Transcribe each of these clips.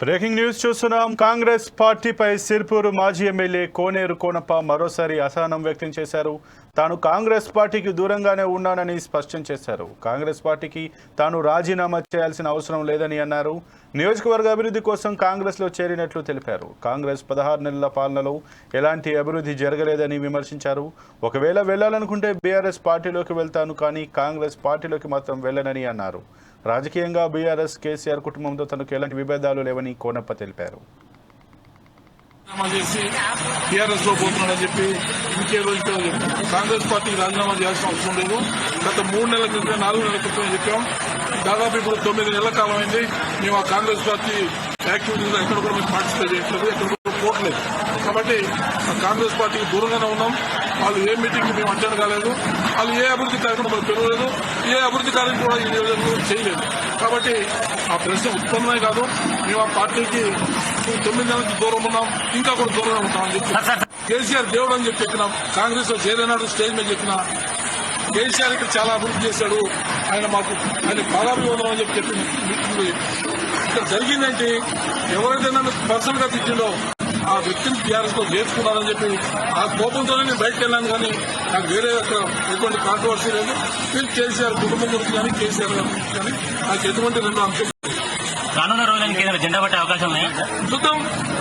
Breaking news చూస్తున్నాం. కాంగ్రెస్ పార్టీపై సిర్పూరు మాజీ ఎమ్మెల్యే కోనేరు కోనప్ప మరోసారి అసహనం వ్యక్తం చేశారు. తాను కాంగ్రెస్ పార్టీకి దూరంగానే ఉన్నానని స్పష్టం చేశారు. కాంగ్రెస్ పార్టీకి తాను రాజీనామా చేయాల్సిన అవసరం లేదని అన్నారు. నియోజకవర్గ అభివృద్ధి కోసం కాంగ్రెస్లో చేరినట్లు తెలిపారు. కాంగ్రెస్ 16 నెలల పాలనలో ఎలాంటి అభివృద్ధి జరగలేదని విమర్శించారు. ఒకవేళ వెళ్లాలనుకుంటే బీఆర్ఎస్ పార్టీలోకి వెళ్తాను, కానీ కాంగ్రెస్ పార్టీలోకి మాత్రం వెళ్లనని అన్నారు. రాజకీయంగా బీఆర్ఎస్ కేసీఆర్ కుటుంబంతో తనకు ఎలాంటి విభేదాలు లేవని కోనప్ప తెలిపారు. టీఆర్ఎస్ లో పోతున్నాడని చెప్పి ఇంకేదో కాంగ్రెస్ పార్టీకి రాజీనామా చేయాల్సిన అవసరం లేదు. గత 3 నెలల క్రితం 4 నెలల క్రితం చెప్పాం. దాదాపు ఇప్పుడు 9 నెలల కాలం అయింది. మేము ఆ కాంగ్రెస్ పార్టీ యాక్టివిటీలో ఎక్కడ కూడా మేము పార్టిసిపేట్ చేయట్లేదు, ఎక్కడ కూడా పోవట్లేదు. కాబట్టి కాంగ్రెస్ పార్టీకి దూరంగానే ఉన్నాం. వాళ్ళు ఏ మీటింగ్ మేము అటెండ్ కాలేదు, వాళ్ళు ఏ అభివృద్ధి కార్యక్రమం మాకు తెలియలేదు, ఏ అభివృద్ధి కార్యక్రమం కూడా ఈ నియోజకవర్గంలో చేయలేదు. కాబట్టి ఆ ప్రశ్న ఉత్పన్నమే కాదు. మేము ఆ పార్టీకి 9 నెలల నుంచి దూరం ఉన్నాం, ఇంకా కూడా దూరంగా ఉంటామని చెప్పి కేసీఆర్ దేవుడు అని చెప్పి చెప్పినాం. కాంగ్రెస్ లో చేరినాడు, స్టేజ్ మీద చెప్పిన కేసీఆర్ ఇక్కడ చాలా అభివృద్ధి చేశాడు, ఆయన పాదాభివందనం అని చెప్పి మీటింగ్ ఇక్కడ జరిగిందంటే ఎవరైతే నన్ను పర్సనల్ గా తిట్టిండో ఆ వ్యక్తిని టీఆర్ఎస్ లో చేర్చుకున్నారని చెప్పి ఆ కోపంతోనే నేను బయటకు వెళ్ళాను. కానీ నాకు వేరే ఎటువంటి కాంట్రవర్సీ లేదు. మీరు కేసీఆర్ కుటుంబం గురించి కానీ కేసీఆర్ గురించి కానీ నాకు ఎటువంటి రెండు అంశం రానున్న రోజులకి జెండా పట్టే అవకాశం ఉన్నాయి. చూద్దాం,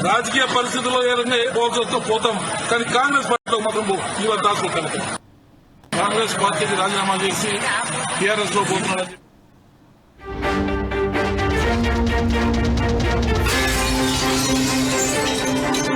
రాజకీయ పరిస్థితుల్లో ఏ రకంగా పోవచ్చో పోతాం, కానీ కాంగ్రెస్ పార్టీలో మాత్రం ఇవాళ దాచుకో కనుక కాంగ్రెస్ పార్టీకి రాజీనామా చేసి టీఆర్ఎస్ లో పోతున్నాడని